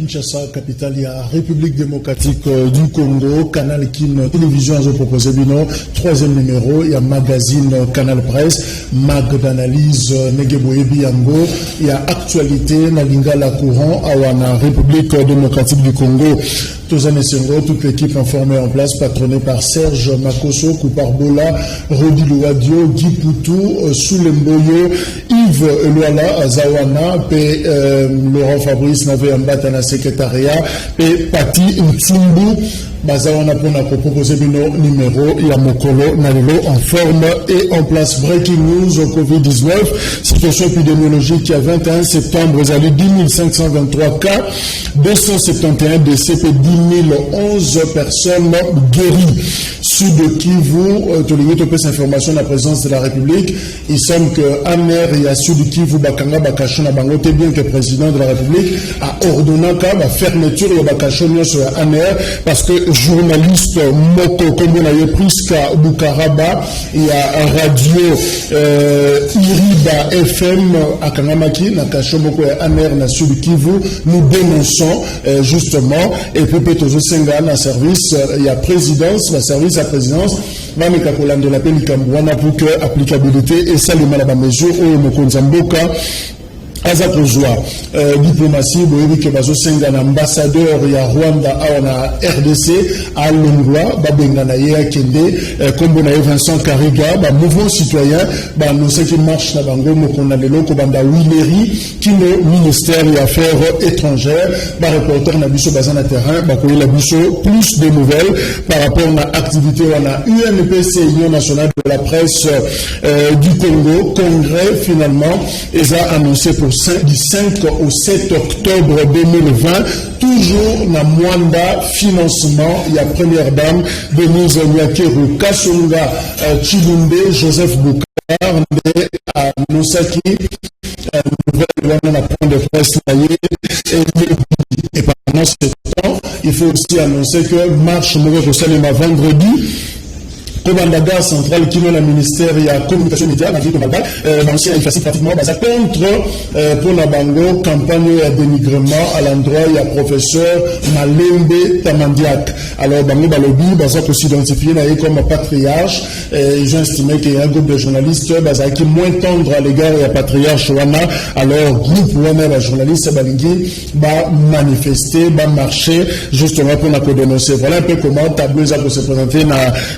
Kinshasa, capitale de la République démocratique du Congo. Canal Kin Télévision a proposé bino troisième numéro. Il y a magazine Canal Presse, mag d'analyse Negeboye Biango. Il y a actualité Nalingala Courant à la République démocratique du Congo. Tozane Sengo, toute l'équipe informée en place, patronnée par Serge Makoso, Koupar Bola, Rodi Louadio, Guy Poutou, Soulemboyo, Yves Luala, Zawana, P. Laurent Fabrice Navé Ambatana secrétariat, P. Pati Ntimbu, Bazawana Pona proposé le numéro, il y a Mokolo Nalelo en forme et en place. Breaking news au Covid-19, situation épidémiologique qui a 21 septembre, vous avez 10 523 cas, 271 décès, 10 011 personnes guéries. Sud Kivu, tout le monde peut s'information de la présidence de la République. Il semble que Amer et à Sud Kivu, Bakanga, Bakachona, Bangote, bien que le président de la République a ordonné la fermeture de Bakachona sur Amer parce que journaliste Moko, comme on a Priska Bukaraba, il y a radio Iriba FM à Kangamaki, Nakachomoko et Amer, na Sud Kivu, nous dénonçons justement, et peut-être aux Senga, la service, il y a présidence, la service à présidence, Mamika Kolande la Pélicambouana pour que applicabilité et ça le mal à la mesure où Mokonzamboka. Azakozwa diplomatie boyebi ke bazo senga na ambassadeur ya Rwanda na RDC à Longwa babengana ye akende kombo na Vincent Kariga ba mouvement citoyen ba no qui marche na bango mokona lelo ko banda Wileri qui le ministère des affaires étrangères ba reporter na biso bazana terrain ba ko la biso plus de nouvelles par rapport à activité wana UNPC Union nationale de la presse du Congo congrès finalement ils a annoncé pour du 5 au 7 octobre 2020, toujours na Mwanda financement, il y a première dame Denise Nyakeru Kasonga Chilumbe, Joseph Boukar, à Nosaki, nouvelle de presse et pendant ce temps, il faut aussi annoncer que marche Mourek Salema vendredi. Commandant central qui est le ministère de la communication média, la ville de Malba, l'ancien efface pratiquement contre pour la bango campagne de dénigrement à l'endroit il y a professeur Malembe Tamandiak. Alors bango balobi baza pour s'identifier comme patriarche. Ils ont estimé qu'il y a un groupe de journalistes qui moins tendre à l'égard de la patriarche Wana. Alors groupe Wana la journaliste balingi va manifester, va marcher justement pour la dénoncer. Voilà un peu comment tableau ça pour se présenter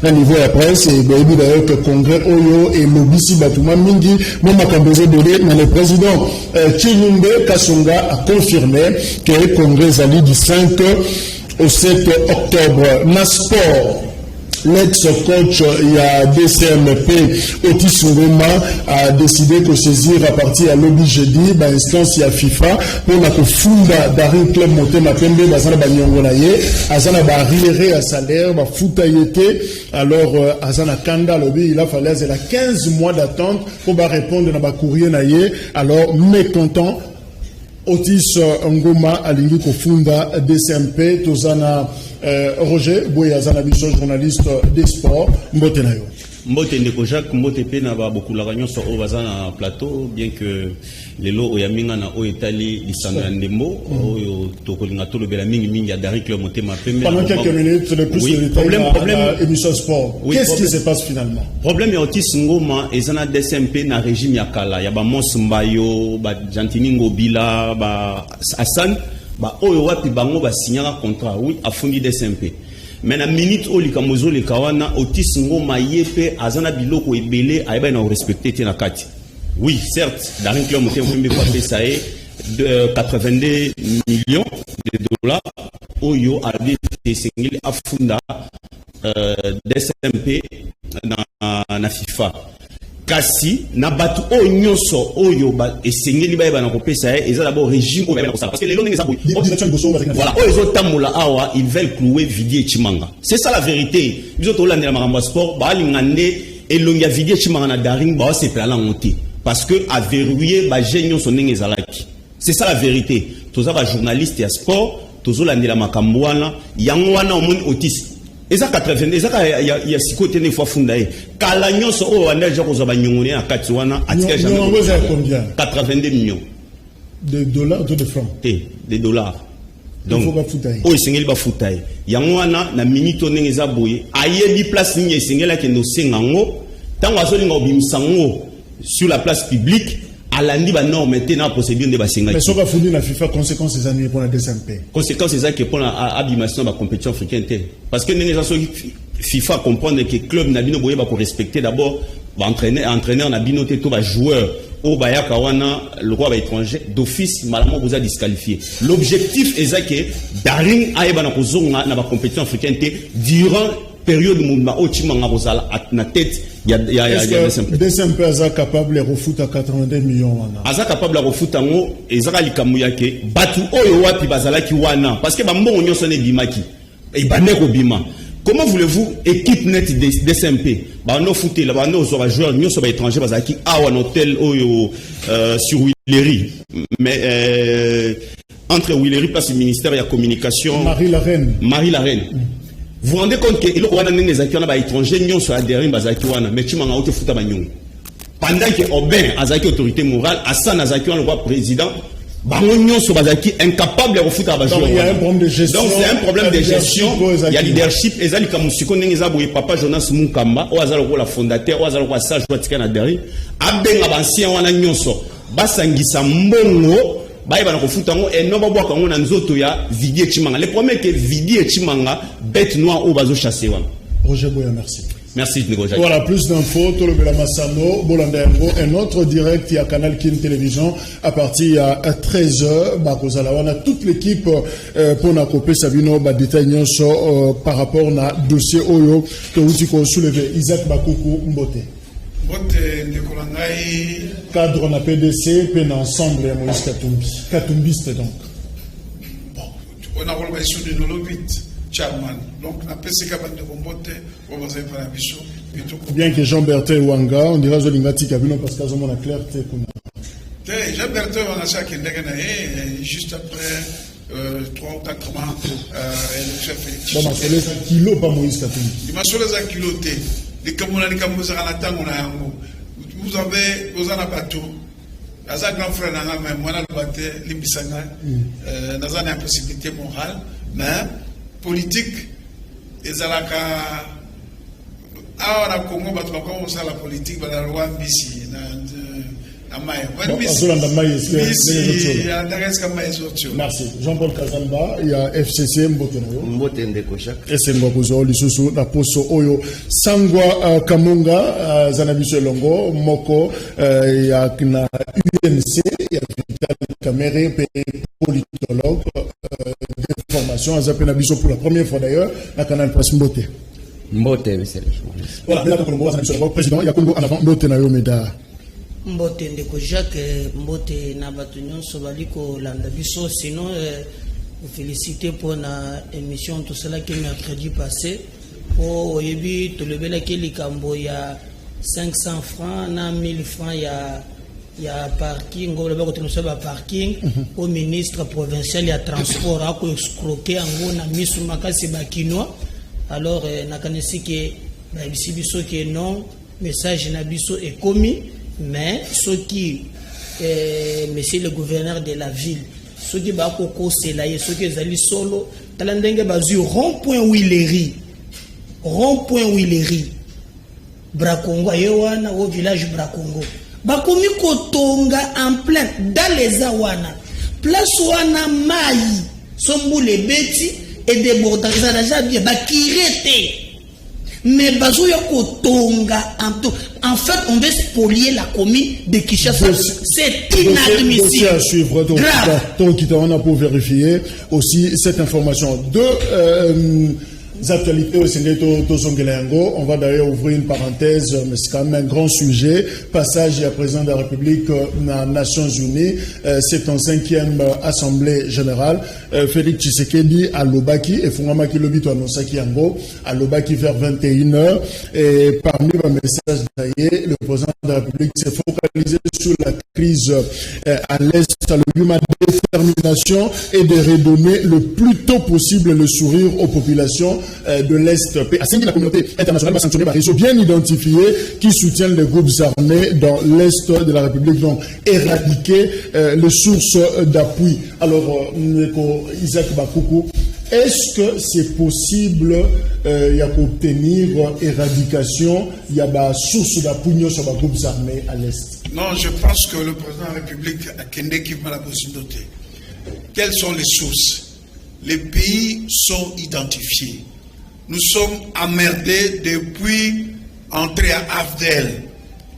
à niveau presse et baby d'ailleurs que congrès Oyo et Lobisi Batouma Mingi Moma Kambeze Dole mais le président Chilumbe Kasonga a confirmé que le congrès allait du 5 au 7 octobre. Nasport, l'ex-coach il y a DCMP Otis Ngoma a décidé que saisir à partir à lobby jeudi instance à FIFA pour la funda d'Arin Club Motema Pembe bazana banyongonaye azana ba rilere à salaire ba futayete alors azana kanda lobby il a fallu 15 mois d'attente pour répondre à ba courrier naye alors mécontent Otis Ngoma alingi kofunda DCMP tozana Roger Boyazana biso journaliste des sports mbote na yo mbote ndeko Jacques mbote pe na ba bokula kanyo so o bazana plateau bien que lelo oyaminga na o etali lisanga ndembo oyo tokolinga to lobela mingi ya Dari Club Motema Pembe pendant quelques minutes le plus de problème émission sport qu'est-ce qui se passe finalement problème ya Otis Ngoma ezana DCMP na régime ya kala ya ba Mos Mbayo ba Jantini Ngobila ba Hassan ba oyo wapi bango ba signala contrat oui afundi DCMP mais na minute o likamozo le kawana Otis Ngoma yepe azana biloko ebele ayeba na respecter te na kati oui certes Dari Club Motema Pembe pape ça est de 82 millions de dollars oyo abi sengeli afunda DCMP na FIFA kasi na batu o nyonso oyo ba esengeli ba na kopesa eza d'abord régime o ba na kosala parce que les longs neza voilà o ezo tamola awa ils veulent clouer Vidier Chimanga c'est ça la vérité biso to landela makambo sport ba lingande elongia Vidier Chimanga na Daring ba se plala monter parce que a verrouiller ba genyo so ndenge ezalaki c'est ça la vérité toza ba journaliste ya sport tozo landela makambo wana yango wana omoni Otis eza 80 eza ya sikote ne fois fundaye kala nyonso o wanda ja ko zoba nyongone na kati wana atika jamais combien 82 millions de dollars ou de francs des dollars Donc o esengeli ba futaye yango wana na minute onenge za boye ayebi place ni esengela ke no sengango tango azolinga obimsango sur la place publique alandi ba norme na procédure de basenga. Mais soka fundi na FIFA conséquences des années pour la DSMP. Conséquences c'est ça que pour la abimation de la compétition africaine parce que nenge za FIFA comprendre que club na bino boye ba ko respecter d'abord ba entraîneur na bino te to ba joueur au bayaka wana le roi étranger d'office malalement vous a disqualifié. L'objectif est ça que Daring aeba na kozonga na ba compétition africaine durant période mouvement au chimanga bozala na tête ya DSMP aza capable de refuta 82 millions wana. Aza capable de refuta ngo ezaka likamu yake batu oyo wapi bazala ki wana parce que ba mbongo nyonso ne bimaki e bande ko bima. Comment voulez-vous équipe net DSMP ba no fouté là ba no zo ba joueur nyonso ba étranger bazala ki awa un hôtel oyo sur Willery mais entre Willery place du ministère de la communication Marie Larreine. Vous vous rendez compte que il y a des acteurs étrangers qui sont adhérés à Zakiwana, mais tu m'as dit que pendant que Aubin a été autorité morale, Hassan a été le président, Bangonyon sont incapables de refuter à Bajou. Il y a un problème de gestion. Donc c'est un problème de gestion. Il y a leadership. Et Zali Kamusiko Nengezaboui, papa Jonas Munkamba, Oazalo la fondateur, Oazalo Sage Watikan adhéré, Aben Abansien Wana Nyonso, Basangisa Mbongo. Et non, Vidi Chimanga. Le problème est que Vidi et Chimanga, bête noire au bazo chassé. Roger Boya, merci. Merci, Roger. Voilà, plus d'infos, Tolobela Massano, Bolandengo, un autre direct, il y a Canal Kin Télévision, à partir à 13h, Bakozalawana, toute l'équipe, pour Nakopé Sabino, détail par rapport à dossier Oyo, que vous avez soulevé, Isaac Bakoukou Mbote. Cadre na PDC, puis ensemble à Moïse Katumbi. Katumbiste donc. On a relevé sur le lobby, Chairman. Donc, on a PCK de Combote, on va faire la mission. Bien que Jean-Bertin Wanga, on dira Zolingati Kabino parce qu'ils ont la clarté. Jean-Bertin Wanga, ça qui est juste après 3 ou 4 mois, le chef est. Bon, c'est les kilos, pas Moïse Katumbi. Il m'a sur les kilotés. Les Kamuna, les Kamouza, la Tango, vous avez, vous en avez bateau. Naza grand frère, n'a même moi, le bateau, l'Imbisanga, Naza n'a possibilité morale, mais politique, les Alaka, ah, on a Congo, on a la politique, on a la loi Mbisi, merci. Jean-Paul Kazamba, il y a FCC Mbotende Kochak. Et c'est Mbokuzo, Lisusu, Naposo Oyo, Sangwa Kamunga, Zanabiso Longo, Moko, il y a UNC, il y a Vital Kamere, politologue, d'information, Zapenabiso pour la première fois d'ailleurs, la Canal Presse Mbote. Mbote, c'est le voilà, le président, il y a Congo en avant, Mbote Nayo Meda. Mbote ndeko Jacques Mbote na batu nyonso baliko landa biso sinon vous féliciter pour la émission tout cela qui mercredi passé pour oyebi to lebela ke likambo ya 500 francs na 1000 francs ya parking ngolo ba ko tinoso ba parking au ministre provincial ya transport a ko escroquer ngo na misu makasi bakinois alors nakanisi ke ba biso ke non message na biso est commis. Mais ce qui, monsieur le gouverneur de la ville, ce qui va c'est là, ce qui est allé solo, talandenge bazu rond-point Willery, Brakongo, Yowana au village Brakongo. Bakomi kotonga en plein dans les awana, place wana maï, sombo les bêtis et des bordazes déjà bien, bakirete. Mais Bazouya Kotonga, en fait, on veut spolier la commune de Kinshasa. C'est inadmissible. Dossier à suivre. Donc, on a pour vérifier aussi cette information. Deux actualités au Sénégal Tozongelengo. On va d'ailleurs ouvrir une parenthèse, mais c'est quand même un grand sujet. Passage à président de la République aux Nations Unies, 75e Assemblée Générale. Félix Tshisekedi à Lobaki et Fungamaki Lobito annoncé Yango à Lobaki vers 21h. Et parmi les messages d'ailleurs, le président de la République s'est focalisé sur la crise à l'Est, à la détermination et de redonner le plus tôt possible le sourire aux populations de l'Est. Ainsi que la communauté internationale va sanctionner par réseau bien identifié qui soutiennent les groupes armés dans l'Est de la République, donc éradiquer les sources d'appui. Alors, Isaac Bakoukou, est-ce que c'est possible d'obtenir éradication, il y a des sources d'appui sur les groupes armés à l'Est? Non, je pense que le président de la République a Kende qui m'a la possibilité. Quelles sont les sources? Les pays sont identifiés. Nous sommes emmerdés depuis entrée à Afdel.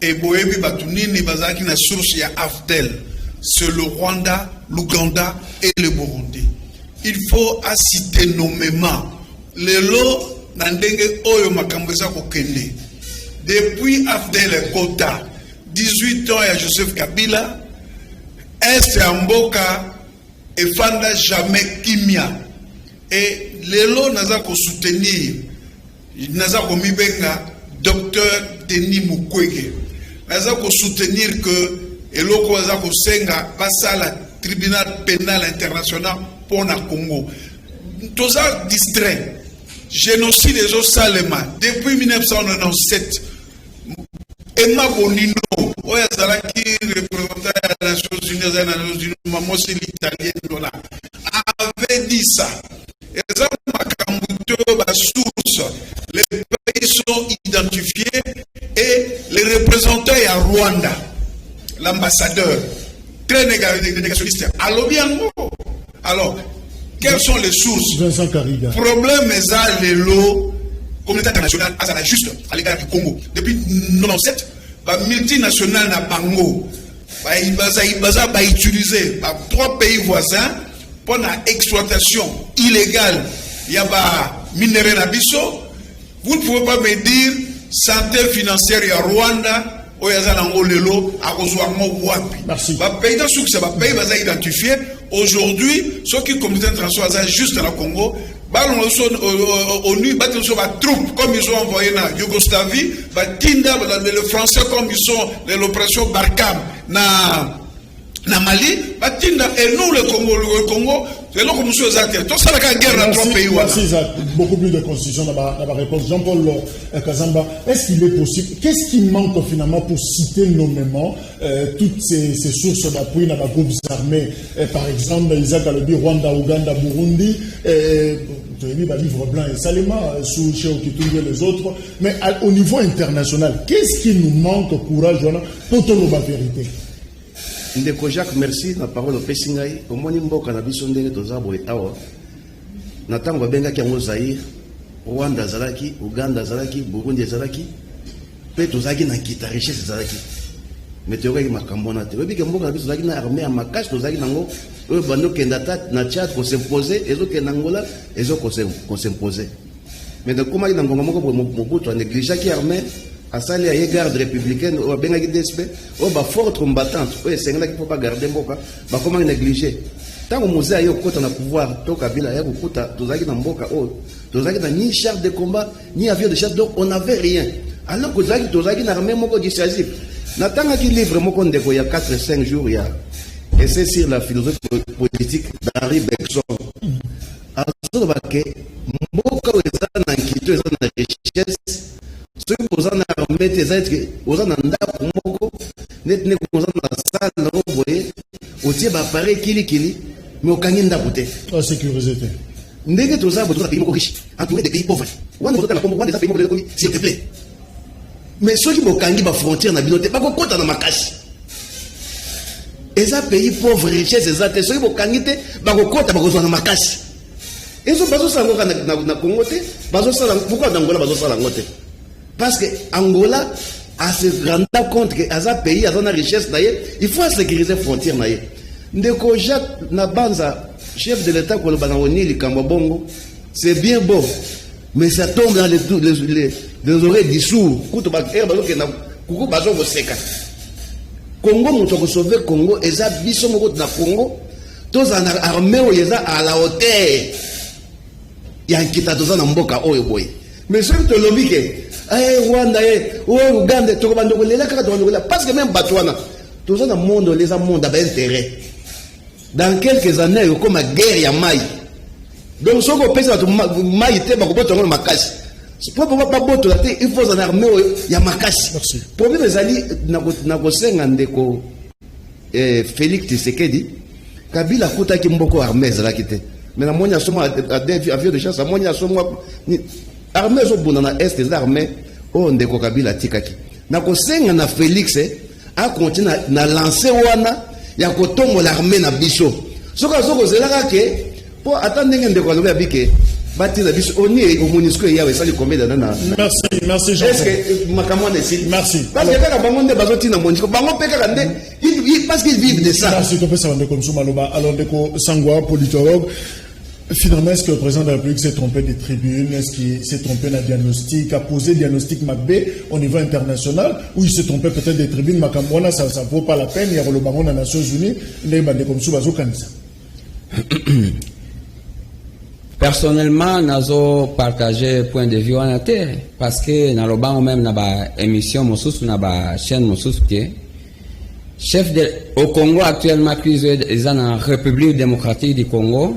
Et Boebi Batunini Bazaki na source ya Afdel. C'est le Rwanda, l'Ouganda et le Burundi. Il faut citer nommément les lots Nandenge Oyo Makambeza Kokende. Depuis Afdel et Kota, 18 ans, il y a Joseph Kabila, Est et Mboka, et Fanda jamais Kimia. Et les lots n'a pas soutenir, n'a pas mibenga, docteur Denis Mukwege. N'a pas soutenir que, et l'eau n'a pas senga, passe à la tribunal pénal international pour le Congo. Tout ça distrait. Génocide des Osalema, depuis 1997, Emma Bonino, qui représentait les Nations Unies, maman c'est l'Italienne, avait dit ça. Et ça, ma source, les pays sont identifiés et les représentants à Rwanda, l'ambassadeur, très négationniste. Alors, quelles sont les sources? Vincent Kariga. Problème est ça, les lots. Communauté internationale, à la juste à l'égard du Congo. Depuis 1997, la multinationale na Bango, va utiliser par 3 pays voisins pour l'exploitation illégale. Il y a minerai Nabiso. Vous ne pouvez pas me dire santé financière il y a Rwanda. Merci. Aujourd'hui, ceux qui communauté internationale juste dans le Congo, ONU, troupes comme ils ont envoyé en Yougoslavie, les Français comme ils sont l'opération Barkhane na Mali, et nous le Congo, c'est là comme nous sommes acteurs. Tout ça, la guerre dans 3 pays. Merci, beaucoup plus de constitution dans ma réponse. Jean-Paul Kazamba, est-ce qu'il est possible, qu'est-ce qui manque finalement pour citer nommément toutes ces sources d'appui dans les groupes armés, par exemple, Isaac Alobi, Rwanda, Ouganda, Burundi, livre blanc et Salema, sous Cheikh Kitungue et les autres, mais au niveau international, qu'est-ce qui nous manque courage pour tout la vérité? Ndeko Jacques, merci. La parole au Pessingaï. Au moins, Mboka na biso ndenge tozabo etawa. Na tango babenga ki yango Zaïre, Rwanda zalaki, Uganda zalaki, Burundi zalaki. Pe tozaki na kita richesse zalaki. Mais tu aurais makambo na te. Webi ke Mboka na biso zalaki na armée à makash tozaki nango. Oyo bando kenda tat na Tchad ko s'imposer, ezo ke nangola, ezo ko s'imposer. Mais de comment il nangonga moko Mobutu a négligé qui armée à salir à garde républicaine ou à Benagui DSP, ou à forte combattante, c'est là qu'il ne faut pas garder Mboka, comment négliger. Tant que Mosé a eu au pouvoir, tout Kabila a eu au côté, tout ça qui est dans Mboka, tout ça qui n'a ni char de combat, ni avion de chasse, donc on n'avait rien. Alors que tout ça qui n'a rien Moko dissuasif. Natanga qui livre Moko Ndeko il y a 4-5 jours, il y a essai sur la philosophie politique d'Henri Bergson. Alors que Mboka est en Quito, est en richesse. Ceux qui sont en armée, ils sont en ndako moko, net sont en salle, aussi appareil kili, mais au kangi ndako te. La sécurité. Ndenge tout ça, vous avez des pays riches, entourés des pays pauvres. On a des pays pauvres, s'il te plaît. Mais ceux qui ont kangi ba frontière na binote, pas qu'on compte dans ma cache. Et ça pays pauvres, richesse, exact. Ceux qui ont kangi te, pas qu'on compte dans ma cache. Et ça, pas ça na Congo te, pas ça pourquoi dans Angola, pas ça la ngote. Parce que Angola a se rendre compte que à un pays, à une richesse, il faut sécuriser les frontières. Ndeko Jacques Nabanza, chef de l'État, c'est bien beau, mais ça tombe dans les oreilles du sourd. Congo, nous sauver Congo, et ça, biso moko na Congo, tous en armée, ils sont à la hauteur. Il y a un qui t'a donné un mboka, oh boy. Mais ce que l'homme Rwanda, Ouganda, parce que même Batouana, tout ça dans le monde, les monde d'intérêt. Dans quelques années, comme la guerre, il y a maille. Donc ce qu'on pèse bato maïté ba ko boto ngolo makasi. Pourquoi pas boto la té il faut en armée ya makasi. Problème ezali na ko senga ndeko Félix Tshisekedi Kabila kuta ki mboko armée ezalaki te. Mais na monya soma avion de chasse monya soma armée zo buna na est des armées o ndeko Kabila tikaki. Na ko senga na Félix a continuer na lancer wana ya ko tombo l'armée na biso. Soka soko zelaka ke pour attendre ndeko alobi abike bati na biso oni au MONUSCO ya wesali combien d'années. Merci Jean. Est-ce que makamone si merci. Parce que kaka bango nde bazoti na MONUSCO bango pe kaka nde parce qu'ils vivent de ça. Merci to pesa ndeko Msumaloba alors ndeko Sangwa politologue. Finalement, est-ce que le président de la République s'est trompé des tribunes? Est-ce qu'il s'est trompé dans le diagnostic? A posé le diagnostic Macbé au niveau international? Ou il s'est trompé peut-être des tribunes? Macambona, ça ne vaut pas la peine. Il y a le baron des Nations Unies. Les bandés comme Soubazo Kanisa. Personnellement, nous partagé point de vue en terre. Parce que dans le banc même, dans l'émission, dans la chaîne, chef au Congo actuellement, dans la République démocratique du Congo,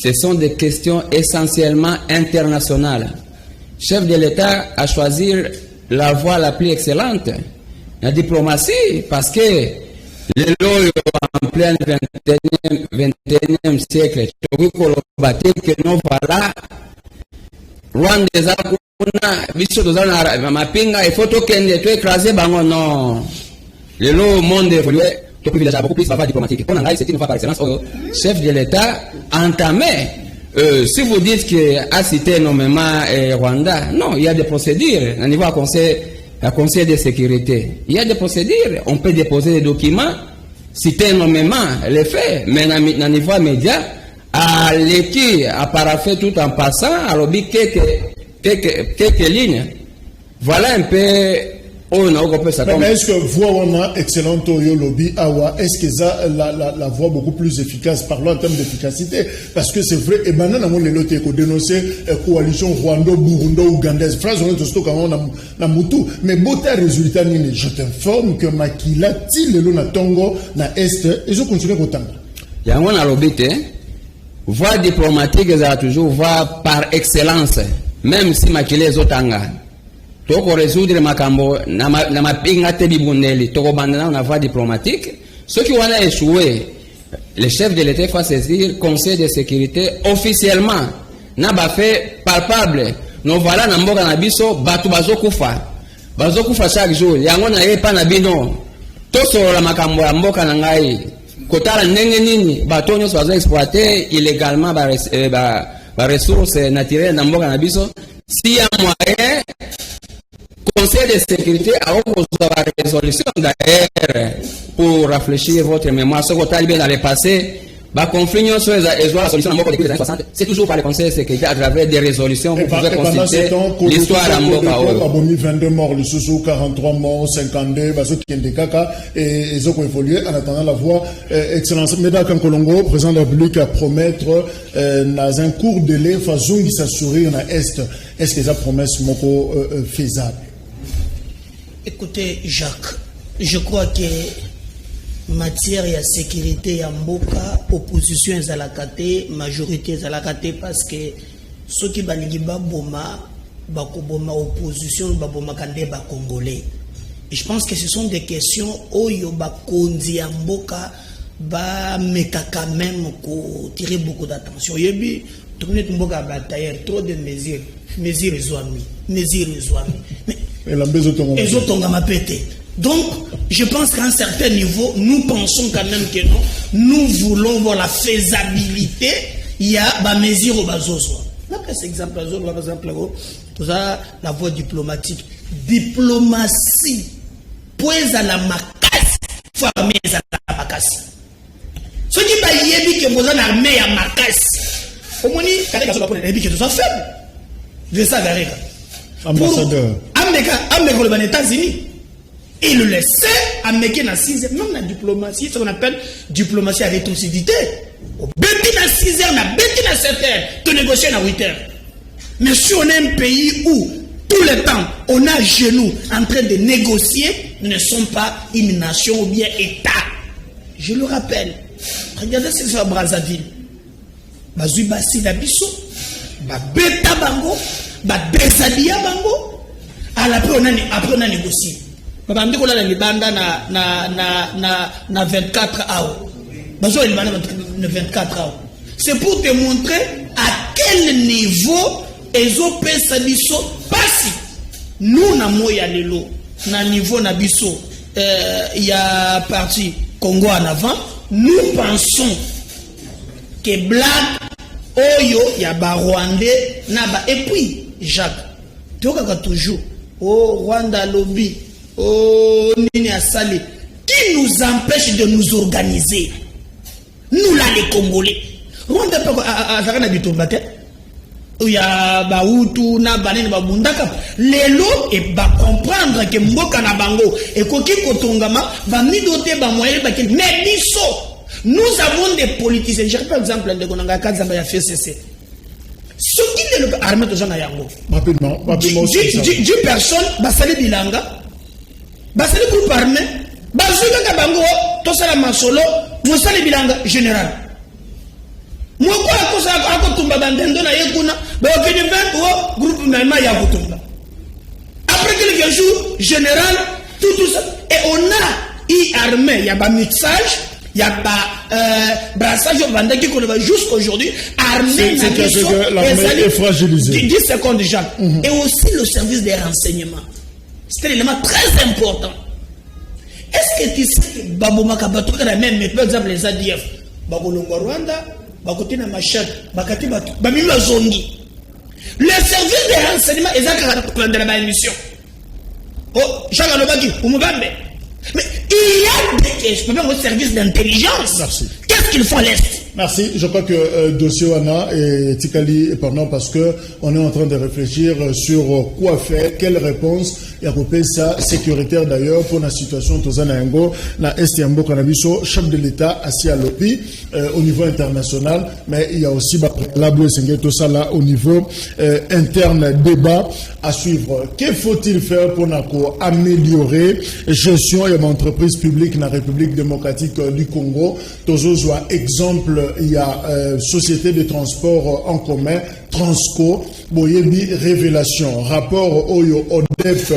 ce sont des questions essentiellement internationales. Chef de l'État a choisi la voie la plus excellente, la diplomatie, parce que les lois en plein 21e siècle, que nous voilà, Rwanda des Akuna, Bicho de Zana, Mapinga, il faut tout écraser, non. Les lois au monde évoluent. Beaucoup plus la diplomatique. C'est une fois par excellence. Chef de l'État entamé. Si vous dites qu'il a cité nommément Rwanda, non, il y a des procédures. Au niveau du Conseil de sécurité, il y a des procédures. On peut déposer des documents, citer nommément les faits, mais au niveau média, à l'équipe, à paraphé tout en passant, à l'objet quelques lignes. Voilà un peu. Oh, non, mais est-ce que voix excellente au lobby awa, est-ce que ça la voix beaucoup plus efficace, parlons en termes d'efficacité, parce que c'est vrai et maintenant on les lotés qu'on dénoncer coalition Rwanda Burundi ougandaise phrase on est tout quand on a mutu mais bota résultat nini je t'informe que Makila ti le na Tongo na est et je continue autant yango na lobité voix diplomatique ça toujours voix par excellence même si Makila zotanga toko résoudre makambo na mapinga te bibuneli toko bandana na voie diplomatique ceux qui ont échoué le chef de l'État faut saisir conseil de sécurité officiellement na ba fait palpable no voilà na mboka na biso batu bazokufa chaque jour yango na yepa na bino to solo makambo ya mboka na ngai kotala ndenge nini bato nyonso bazo exploiter illégalement ba ressources naturelles na mboka na biso si ya moyen Conseil de sécurité a opposé la résolution d'ailleurs pour réfléchir votre mémoire. Ce que bien dans le passé, conflit sur la solution des années 60, c'est toujours par le Conseil de sécurité à travers des résolutions pour pouvoir constituer l'histoire à Mboka. 22 morts, le sous 43 morts, 52, qui ont des caca et ils ont évolué en attendant la voie excellence. Médard Kankolongo, président de la République, à promettre dans un court délai, façon qui s'assurer en Est. Est-ce que ça promesse moko faisable? Écoutez, Jacques, je crois que matière et sécurité ya mboka opposition ezalakate majorité ezalakate parce que ceux qui balingi baboma bakoboma opposition baboma kande ba congolais. Et je pense que ce sont des questions oyo bakonzi ya mboka ba meka quand même ko tirer beaucoup d'attention. Yebi tourner mboka batailleur trop de mesures ezwami. Mais les autres ont ma pété. Donc, je pense qu'à un certain niveau, nous pensons quand même que non, nous voulons voir la faisabilité. Il y a des mesures au bazozo. D'après cet exemple, par exemple, la voie diplomatique. Diplomatie. Puis à la makasi. Faut armer à la makasi. Ce qui va y être que vous avez armé à makasi. Au moins, quand vous avez dit que vous êtes faible. Je sais, Garega. Ambassadeur. Amérique les États-Unis. Et le laisser Amérique dans 6 heures. Même la diplomatie, ce qu'on appelle diplomatie à rétrocédité. Bêti dans 6 heures, bêti dans 7 heures, tu négocies dans 8 heures. Mais si on est un pays où tout le temps on a genoux en train de négocier, nous ne sommes pas une nation ou bien État. Je le rappelle. Regardez ce que c'est à Brazzaville. bazui basi na biso ba beta bango ba déshabiller bango ala pe onani après on a négocié ba ndiko la libanda na 24 heures bazo libanda na 24 heures. C'est pour te montrer à quel niveau ezo pesa biso pasi nous na moya lelo na niveau na biso ya parti Congo en avant. Nous pensons que blague oyo ya ba Rwandais naba et puis Jacques tokaka toujours oh Rwanda lobby oh nini asali qui nous empêche de nous organiser nous là les Congolais. Rwanda peko azaka na bitumba te ya ba Hutu na banene ba bundaka lelo e ba comprendre que mboka na bango e koki kotongama ba midote ba moyen ba kili mais biso nous avons des politiciens. J'ai par exemple de konanga kazamba ya FCC ce qui est le armée de gens yango rapidement 10 personnes ba sali bilanga ba sali groupe armé ba zuka ka bango to sala masolo mo sali bilanga général. Moi quoi à Kotumba bandendo na yekuna ba okeni vent groupe même ya Kotumba. Après quelques jours général tout ça et on a armé il y a pas mixage il y a pas brassage au bandaki qu'on va jusqu'aujourd'hui armé l'armée est fragilisée 10 secondes déjà et aussi le service des renseignements c'est un élément très important. Est-ce que tu sais que Baboma Kabato la même par exemple les ADF Babolongo Rwanda bakote na machette bakati bato bamimi bazongi le service de renseignement ezaka prendre la émission oh chaka lobaki umubambe mais il y a des questions même au service d'intelligence. Merci. Qu'est-ce qu'il faut à l'Est? Merci. Je crois que dossier Wana et Tikali est pendant parce que on est en train de réfléchir sur quoi faire, quelle réponse et à peu ça sécuritaire d'ailleurs pour la situation Tozanayango, la Estiambo Canabiso, chef de l'État assis à l'OPI au niveau international, mais il y a aussi la tout ça là au niveau interne débat à suivre. Que faut-il faire pour améliorer gestion et entreprise publique dans la République démocratique du Congo? Tozo soit exemple. Il y a société de transport en commun, Transco, Boyebi Révélation, rapport Oyo ODEP,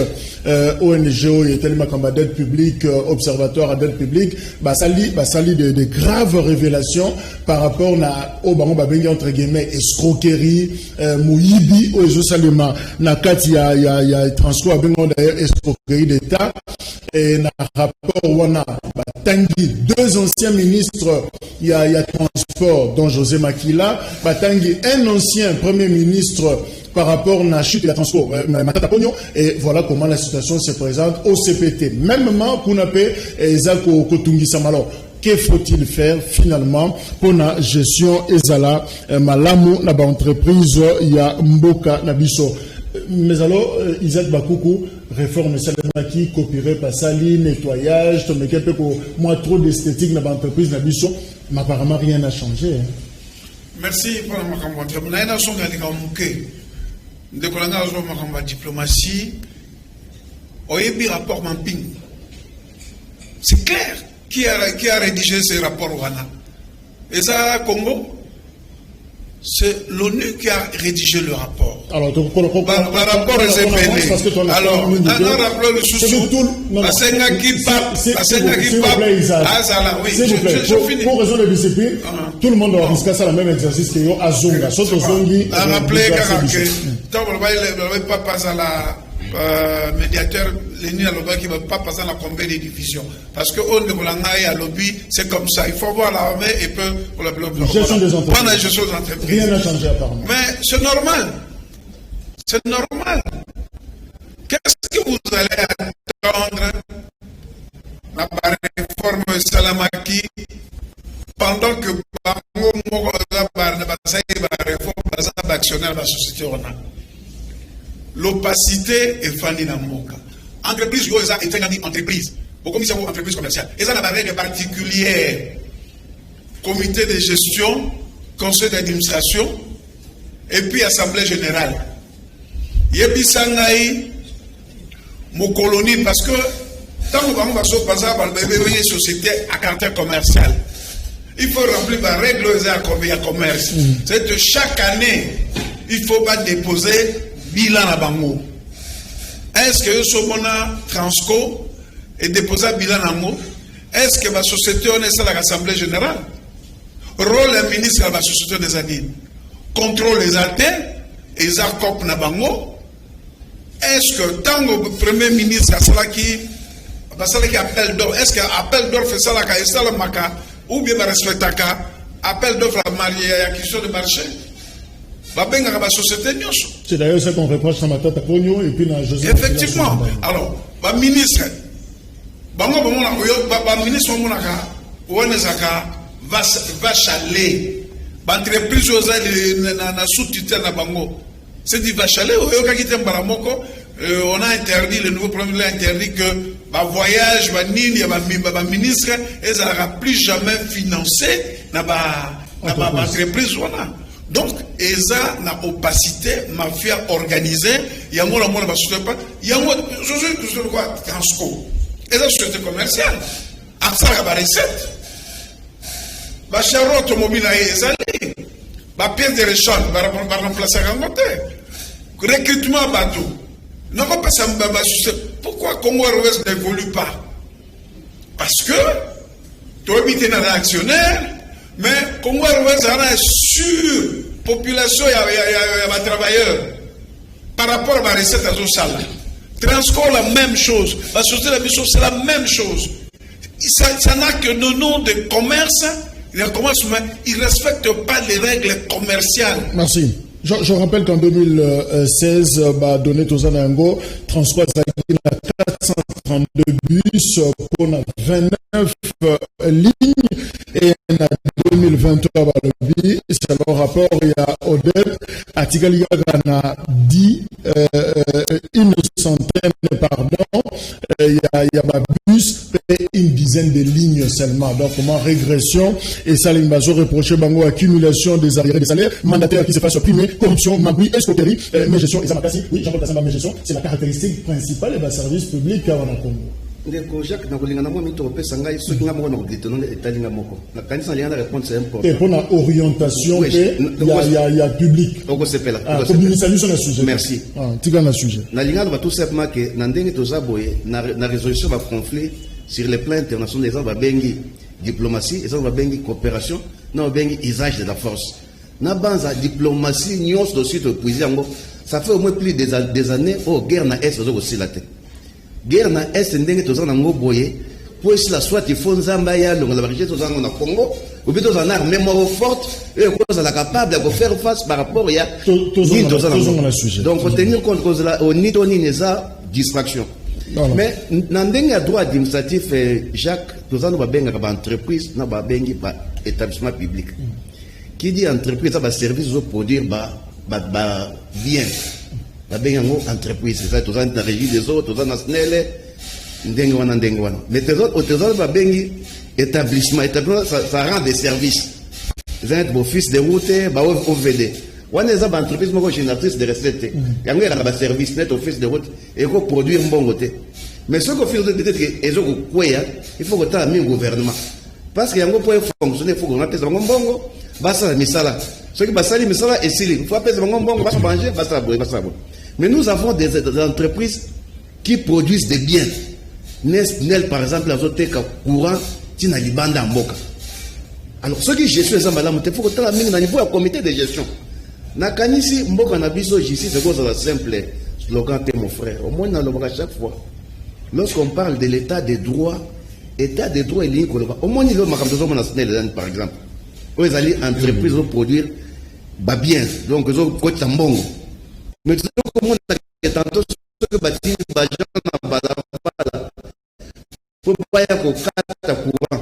ONG Oyo, tellement comme dette publique, observatoire à dette publique, sali de graves révélations par rapport à Obango Babengi entre guillemets escroquerie, Mouyibi, Oyo Salima, Nakati, il y a Transco, Abengo d'ailleurs escroquerie d'État, et na rapport Wana, Tangi, 2 anciens ministres, il y a transport, dont José Makila, Batangi, un ancien premier ministre par rapport à la chute de la transport, Matata Pogno, et voilà comment la situation se présente au CPT. Même Kunape et Zako Kotungi Samalo. Que faut-il faire finalement pour la gestion Ezala Malamu, la entreprise, il y a Mboka Nabiso. Mais alors, Isaac Bakoukou, réforme Salamaki, copyright par Sali, nettoyage, tout le monde, moi trop d'esthétique dans l'entreprise Nabiso, mais apparemment rien n'a changé. Merci pour la makambo. On a une nation qui a été de la diplomatie. On a eu un rapport Mamping. C'est clair qui a rédigé ces rapports. Et ça, Congo, c'est l'ONU qui a rédigé le rapport. Alors, le rapport est épelé. Alors, on a rappelé le sous-sous. Pour raison de discipline, tout le monde doit risquer ça, le même exercice que yo Azonga. Sauf Zongi. On a rappelé que tant qu'on ne va pas passer à la médiateur, l'ennemi à l'objet qui ne va pas passer à la combien de divisions. Parce que on ne voulait à lobby, c'est comme ça. Il faut voir l'armée et peu pour la gestion des entreprises. La gestion des entreprises. Rien n'a changé apparemment. Mais c'est normal. C'est normal. Qu'est-ce que vous allez attendre la réforme Salamaki pendant que réforme actionnaire de la société l'opacité est fandie dans le monde. Entreprise, il y a une entreprise. Beaucoup de entreprises commerciales. Il y a des règles particulières. Comité de gestion, conseil d'administration, et puis assemblée générale. Il y a des mon colonie, parce que tant que vous avez une société à caractère commercial, Il faut remplir les règles de commerce. C'est que chaque année, il ne faut pas déposer bilan à Bango. Est-ce que ce mona Transco est déposé bilan à Bango? Est-ce que la société est à l'Assemblée générale? Rôle du ministre de la société des années. Contrôle les alters, les accords na Bango. Est-ce que tant que le premier ministre a qui appel d'offre, est-ce que l'appel d'offre fait ça la maka ou bien respecte appel d'offre à question de marché? C'est d'ailleurs ça qu'on reproche à Matata Pogno et puis à Joseph. Effectivement. Alors, le ministre, va chaler. L'entreprise na sous-tutelle na Bango. C'est dit va chaler. On a interdit, le nouveau premier ministre a interdit que le voyage, le ministre, ne sera plus jamais financé dans l'entreprise. Donc, ils ont une opacité, mafia organisée, il y a un société, il y a une société Transco, et la société commerciale, après ça, il y a des recettes. La charrue automobile est allée, la pièce de rechange va remplacer un côté. Recrutement à bateau. Non, pas ça, pourquoi Congo Airways n'évolue pas? Parce que, tu habites dans l'actionnaire, mais Congo Airways est sur population, il y a des travailleurs. Par rapport à la recette à Zossala. Transco, la même chose. La société de la mission, c'est la même chose. Ça n'a que le nom de commerce. Mais ils ne respectent pas les règles commerciales. Merci. Je rappelle qu'en 2016, donné Tozanango, Transco a 432 bus pour 29 lignes et en 2023, c'est le rapport, il y a Odette, à Tigali Gana 10, une centaine, il y a bus et une dizaine de lignes seulement. Donc, comment régression et Salim Bazo reproché Bango accumulation des arriérés des salaires, mandataires qui se fassent supprimer, corruption, magouille, escroquerie, mes gestion et ça m'a cassé. Oui, Jean-Paul Tassamba, mes gestion, c'est la caractéristique principale des services publics à Congo. Jacques, na kolingana mo mito pe sangai so kinga mo no ditono etalinga moko. Na kanisa liana réponse c'est important. Et pour la orientation il y a public. Oko sepela. Communication sur le sujet. Merci. Tika na sujet. Na lingana ba tout simplement que na ndenge toza boye na résolution va conflit sur les plans internationaux des gens va bengi diplomatie, les gens va bengi coopération, na bengi usage de la force. Na banza diplomatie nyos dossier de puisango, ça fait au moins plus des années au guerre na est aussi la tête. Guerre na est ndenge toza na ngo boye pour la soit il faut nzamba ya longa la richesse toza na Congo ou bien toza na armée mort forte et qu'on est capable de faire face par rapport ya donc faut tenir compte que au nid on neza distraction. Mais na ndenge droit administratif Jacques toza no ba benga ba entreprise na ba bengi ba établissement public. Qui dit entreprise ça va service au produire ba bien. La bengango entreprise, c'est tout ça dans la régie des autres, tout ça dans SNEL, ndengwana. Mais tes autres va bengi établissement, ça rend des services. Ils ont office de route, OVD. On est une entreprise génératrice de recettes. Il y a un service net office de route et qu'on produit un bon côté. Mais ce qu'on fait peut-être il faut que tu aies un gouvernement. Parce qu'il y a un point fonctionner, il faut qu'on appelle ça un bongo, basa misala. Ce qui basali misala et sili. Il faut appeler ça un bongo, basa manger, basa boire, basa boire. Mais nous avons des entreprises qui produisent des biens. Nesnel, par exemple, la zone courant, tina libanda mboka. Alors, ceux qui gestion les emballants, il faut que tu aies un niveau de comité de gestion. Nakanisi mboka nabiso ici, c'est quoi ça simple slogan, mon frère. Au moins, on a chaque fois. Lorsqu'on parle de l'état des droits, état des droits, il y a au moins, il y a par exemple. Où ils allaient entreprises pour produire bien. Donc, ils ont coach tambongo. Mais tu sais comment on a tantôt ce que bâtir les gens dans balabala pour pas y avoir quatre courant.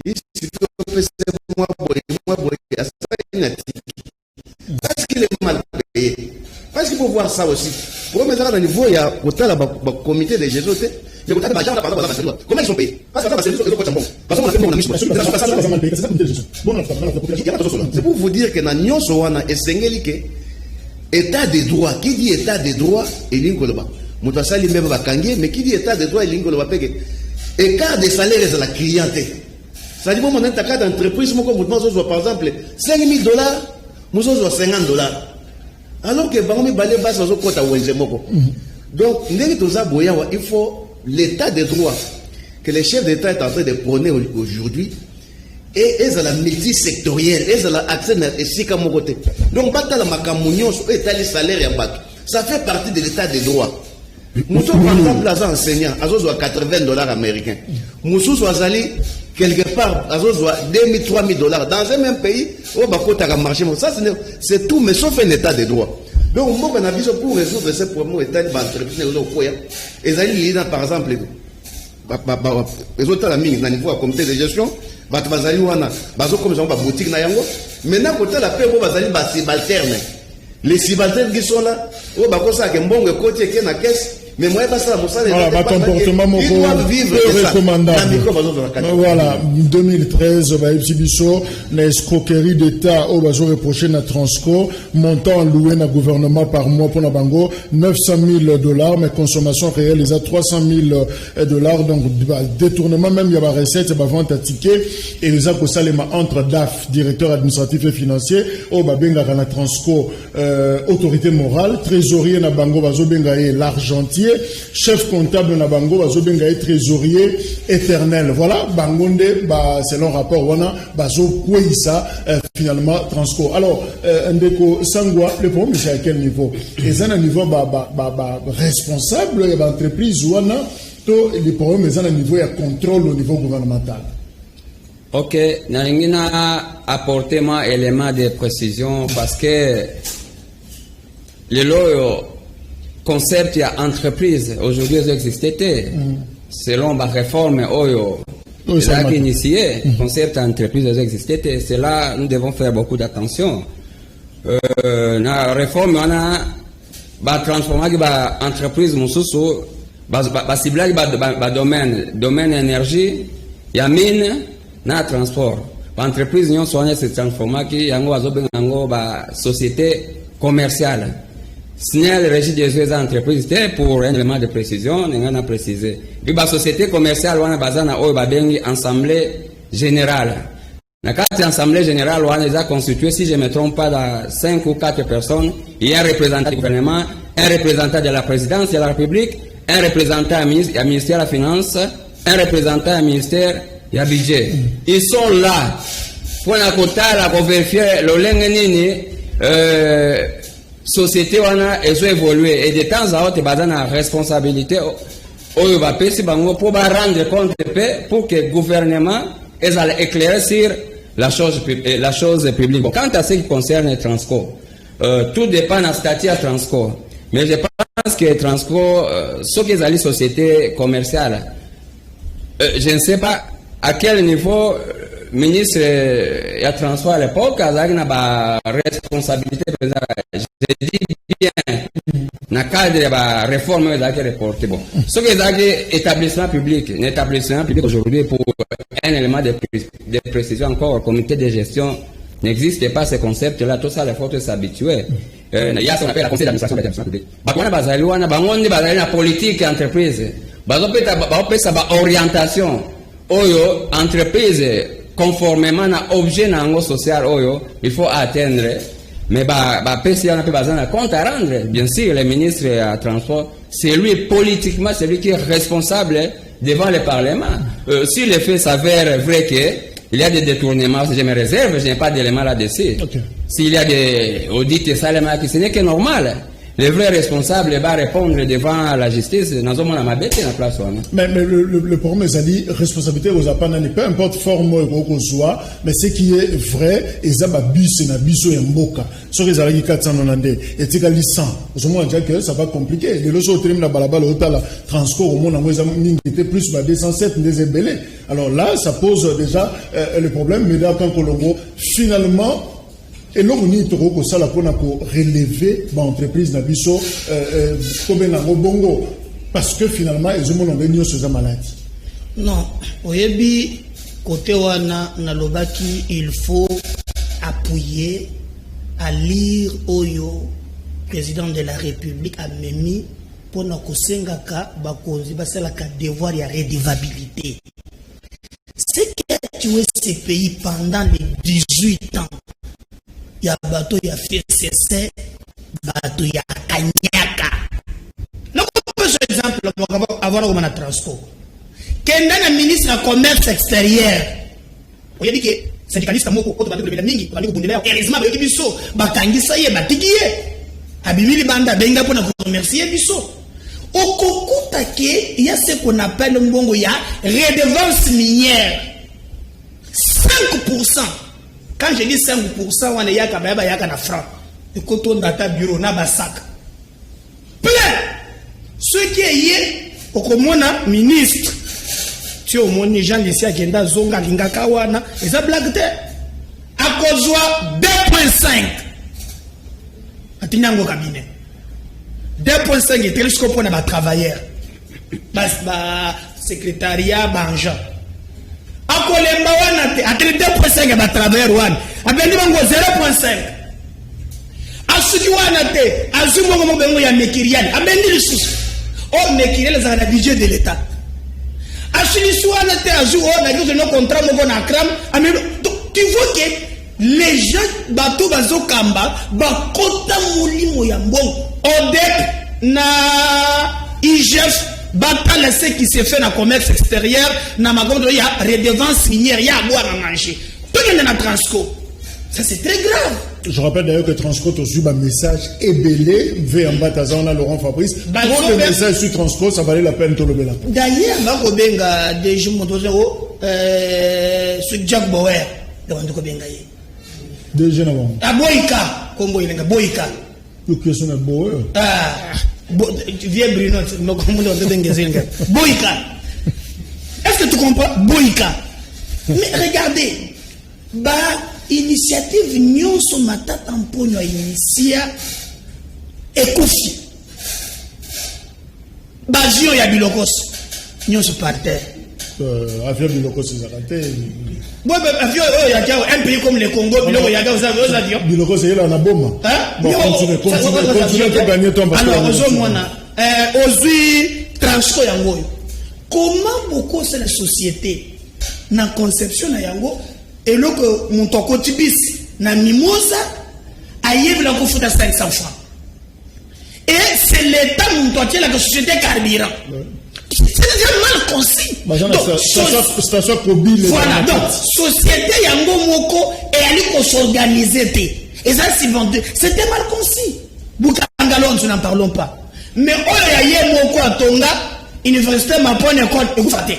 Il suffit que c'est moi à ça parce qu'il est mal payé. Parce qu'il faut voir ça aussi. Pour mettre à niveau, il y a autant le comité de gestion. Il y a autant de comment ils sont payés? Parce que c'est pour vous dire que dans Nyon Sowana et Sengelike, état de droit, qui dit état de droit, et l'ingoloba. Moutassali même va kanguer, mais qui dit état de droit, et l'ingoloba peke. Écart de salaire de la clientèle. Ça dit, moi, mon cas d'entreprise, moi, comme vous par exemple, $5,000, moi, je $50. Alors que, bah, on me balai basse, on côté à Wenzemoko. Donc, il faut l'état de droit que les chefs d'État est en train de prôner aujourd'hui. Et ils ont la multisectorielle, ils ont l'accès à mon côté. Donc, la macamunion, les salaires et ça fait partie de l'état de droit. Nous sommes par exemple là enseignants, à $80 américains. Nous sommes quelque part à $2,000, $3,000 dans un même pays, au Bakota a marché. Ça, c'est tout, mais sauf un état de droit. Donc, on a besoin pour résoudre ces problèmes, état d'entreprise, et par exemple, les autres amis, au niveau du comité de gestion, comme boutique maintenant, côté la paix, les subalternes. Les subalternes qui sont là, ils ont la caisse. Mais moi, voilà, comportement recommandable. Voilà, 2013, la escroquerie d'État au bazo reproché na Transco, montant loué na gouvernement par mois pour na bango $900,000, mais consommation réelle les a $300,000, donc détournement même il y a la recette, vente à ticket et les a salema entre DAF, directeur administratif et financier, au babenga na Transco, autorité morale, trésorier na bango bazo benga l'argentier, chef comptable na bango bazo benga trésorier éternel. Voilà, bangonde selon rapport wana bazo kweisa finalement Transco. Alors ndeko Sangwa, le problème c'est à quel niveau? Et à un niveau responsable de l'entreprise wana to les problèmes c'est à un niveau de contrôle au niveau gouvernemental. Ok, n'a apporté un élément de précision parce que les lois concept y a entreprise aujourd'hui existait selon la réforme oyo qui initié concept entreprise existait, c'est là nous devons faire beaucoup d'attention. La réforme on a transformer ba entreprise mususu ba ciblage ba domaine énergie ya mine na transport ba entreprise nyon sonya se transformer ki yango azobenga ba société commerciale. Signal régime des entreprises pour un élément de précision, on a précisé. La société commerciale, on a basé assemblée générale. La carte assemblée générale, on a constitué, si je ne me trompe pas, dans 5 ou 4 personnes. Il y a un représentant du gouvernement, un représentant de la présidence de la République, un représentant du ministère de la Finance, un représentant du ministère du budget. Ils sont là pour vérifier le société wana ezo évoluer et de temps à autre bazana responsabilité oyo ba pesi bango pour ba rendre compte pour que le gouvernement ait éclairer sur la chose publique. Quant à ce qui concerne Transco, tout dépend de la statut à Transco, mais je pense que Transco ce qui est la société commerciale, je ne sais pas à quel niveau ministre y a transport à l'époque a la responsabilité. Je dis bien dans le cadre de la réforme de la reporté. Bon, ce qui est établissement public aujourd'hui pour un élément de précision encore, comité de gestion n'existe pas ce concept-là. Tout ça, il faut s'habituer. Il y a ce qu'on appelle la conseil d'administration de l'établissement public. Il y a la politique entreprise. Il y a une orientation. Entreprise conformément à l'objet social, il faut atteindre. Mais PCA n'a pas besoin de compte à rendre. Bien sûr, le ministre à transport, c'est lui politiquement, c'est lui qui est responsable devant le Parlement. Si les faits s'avèrent vrai qu'il y a des détournements, je me réserve, je n'ai pas d'éléments là-dessus. Okay. S'il y a des audits et ça, ce n'est que normal. Le vrai responsable va répondre devant la justice. Mais le problème, c'est la responsabilité aux apprenants, peu importe forme qu'on soit, mais ce qui est vrai, c'est que c'est un mboka. Ce qui est 490 et c'est que 100. Je me dis que ça va compliquer. Les autres au la balabala, au transport, au monde, on était plus 207 des ébélés. Alors là, ça pose déjà le problème. Mais là, quand Colombo, finalement, et nous, nous avons ça pour relever l'entreprise Nabiso comme un bongo parce que finalement, ils ont mis sur la maladie. Non, oyebi côté wana na lobaki il faut appuyer à lire Oyo président de la République a memi pour na kosengaka bakonzi basala ka devoir ya redevabilité. C'est que tué ce pays pendant les 18 ans. Il y a bateau, il y a FCC, bateau, il y a Kanyaka. Donc, on peut, par exemple, avoir un transport. Quel est le ministre du Commerce extérieur? On a dit que syndicaliste moko ko bato bela mingi bali ko bundela heureusement ba yokibiso bakangisa ye batikiye abimili banda benga pona commercier biso okokuta ke il y a ce qu'on appelle mbongo ya redevance minière 5%. Quand je dis 5%, on est yaka ba yaka na franc et quand on data bureau na basak plein ce qui est yé okomona ministre au monde les gens ici à Kenda zonga lingaka wana et ça blague te à cause 2.5 atinyango cabinet 2.5 et télescope pour les travailleurs bas secrétariat banja à kolemba wana te à 2.5 ba travailleurs wana abendi bango 0.5 asuki wana te azumo mo bengo ya mekiriani abendi lisusu oh mekiriani za na budget de l'état. Tu vois que les gens bateau bazo kamba bakota molimo ya mbongo ODEP na IGF batala ce qui se fait dans le commerce extérieur na magondo ya redevance minière ya boire à manger tout est dans Transco. Ça c'est très grave. Je rappelle d'ailleurs que Transco a reçu un message ébélé vers Mbatazana Laurent Fabrice. Pour le message sur Transco, ça valait la peine de le bela. D'ailleurs, Makobenga déjà Montozero sur Jack Bauer de Kobenga. Déjà non. À Boïka, Combo Ilenga Boïka. Le question est Bauer. Ah, viens Bruno, nous commandons de Bengazinga. Boïka. Est-ce que tu comprends Boïka? Mais regardez, bah initiative nyonso matata mponyo initia ekufi bazio ya bilokos nyonso par terre affaire bilokos c'est raté bon affaire ya kao un pays comme le Congo biloko ya kao ça avion bilokos c'est là na bomba bon continue de gagner ton parce que alors ozomona ozui Transco yango comment beaucoup c'est la société na conception na yango et là que mon tokotibis na mimosa ayev la kofuta 500 francs et c'est l'état mon totier la société carburant c'est mal concis donc voilà donc société yango moko et ali ko s'organiser et ça c'était mal concis Bukangalon nous n'en parlons pas mais oya ye moko atonga université mapone école ekufate.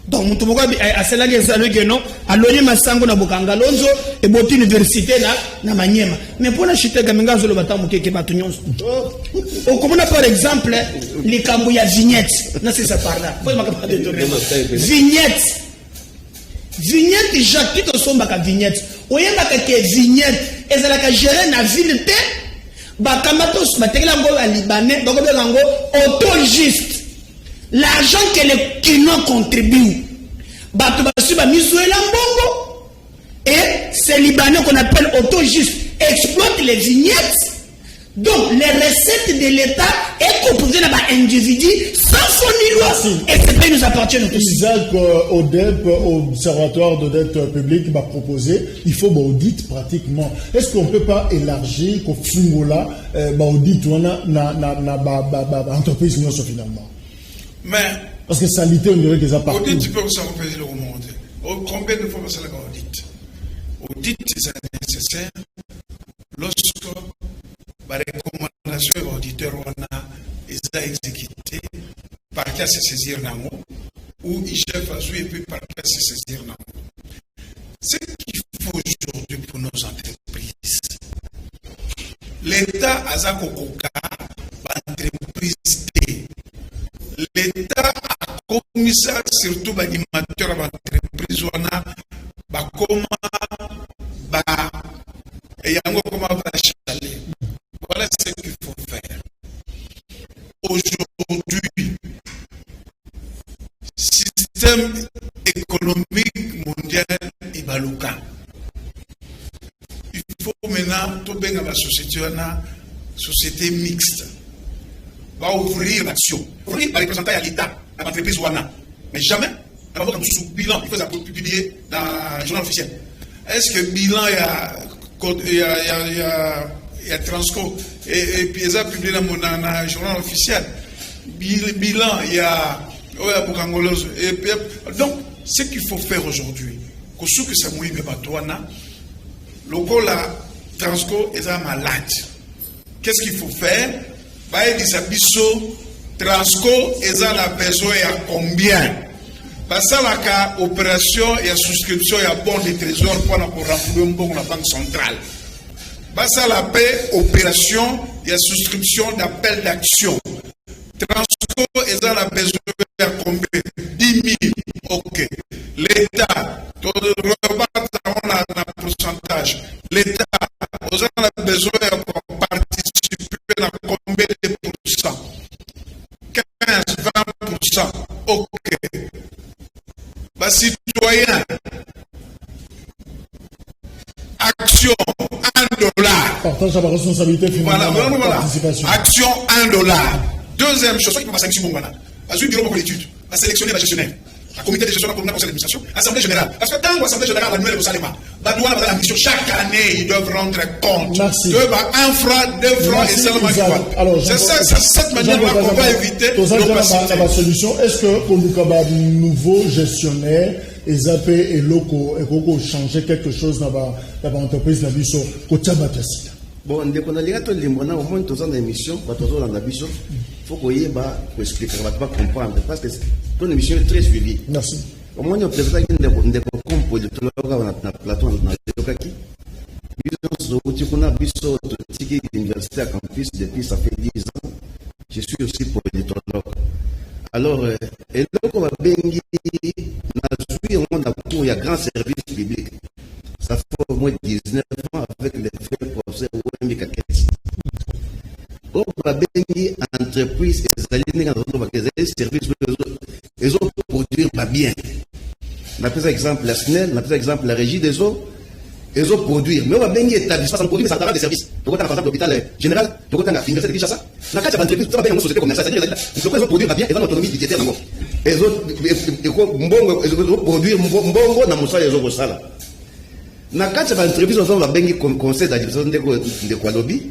Donc, mon tomo a cela qui est salué que non, à l'ONU Massango na Bukangalonzo et Boti Université na Maniema. Mais pour la chute Gamenga Zolo Batamu Keke Batunyon. On commence par exemple les Kambouya vignettes. Non, c'est ça par là. Vignettes. Vignettes, Jacques, qui sont baka vignettes. Oyema kake vignettes, et ça la gérer na ville te. Bakamatos, Matelango à Libanais, Bakobelango, auto-juste. L'argent que les Kinois contribuent, et ces Libanais qu'on appelle auto-juste exploitent les vignettes. Donc les recettes de l'État est composée par individus sans fond ni loi. Et ce pays nous appartient tous. Isaac ODEP, Observatoire de dette publique, m'a proposé, il faut audit pratiquement. Est-ce qu'on ne peut pas élargir qu'au Fungola, audit entreprise finalement? Mais parce que salité on dirait que ça part. Audit, tu peux aussi repérer le monde. Combien de fois ça la audit? Audit c'est nécessaire lorsque la recommandation auditeur on a exécuté par cas se saisir nango ou IGF a joué et puis par cas se saisir nango. Ce qu'il faut aujourd'hui pour nos entreprises, l'État a sa kokoka entreprise. L'État a commis ça, surtout l'animateur de l'entreprise, voilà ce qu'il faut faire. Aujourd'hui, système économique mondial est balouka. Il faut maintenant tout bien la société mixte. Va ouvrir l'action. Ouvrir va représenter à l'État, à l'entreprise Wana. Mais jamais, Comme sous bilan, il faut ça publier dans le journal officiel. Est-ce que bilan, il y a Transco et puis ils ont publié dans le journal officiel. Bilan, il y a Bukangoloso. Donc, ce qu'il faut faire aujourd'hui, que ce que ça mouille, le la Transco est malade. Qu'est-ce qu'il faut faire? Transco est la besoin à combien? Parce que la opération et souscription et bon de trésor pour remplir la banque centrale. Parce que la paix, opération et souscription d'appel d'action. Transco est la besoin à combien? 10 000. Ok. L'État, on a un pourcentage. L'État, on a besoin de participer dans combien de pourcents? 15-20%. Ok. Citoyen, action $1. Partage à la responsabilité financière. Voilà. Action $1. Deuxième chose, il faut passer à parce que le bureau pour l'étude a sélectionné la gestionnaire. La comité de gestion pour le conseil d'administration, l'Assemblée générale. Parce que tant que l'Assemblée générale annuelle au Salema, la mission, chaque année, ils doivent rendre compte. Merci. De 1 franc, 2 francs et seulement c'est cette manière-là qu'on va éviter la solution. Est-ce que pour le nouveau gestionnaire, ESAP et Loco, et changer quelque chose dans l'entreprise de la Bisso, bon, on a au moins 2 ans d'émission, il faut qu'on y ait expliquer, on ne va pas comprendre, parce que ton émission est très suivie. Merci. Au moins, on a présenté des politologues dans le plateau de Kaki. On a vu l'université à campus depuis ça fait 10 ans. Je suis aussi politologue. Alors, et là, on va bien il y a grand service public. Ça fait au moins 19 ans avec les frères professeurs Wembi Kaketi. On va bien entreprise et services, ils ont produit pas bien. On a pris exemple la SNEL, on a pris exemple la régie des eaux, ils ont produit. Mais on va bien établir ça, produire, mais ça t'arrête des services. Tu vois, par exemple, l'hôpital général, tu vois, l'université de Kinshasa. Dans le cas de l'entreprise, tu vas bien une société commerciale, c'est-à-dire ils ont produit pas bien, ils ont l'autonomie budgétaire. Ils ont produit mbongo dans Moussa, ils ont ça. Na kati ya entreprise on va bengi conseil d'administration de Kwalobi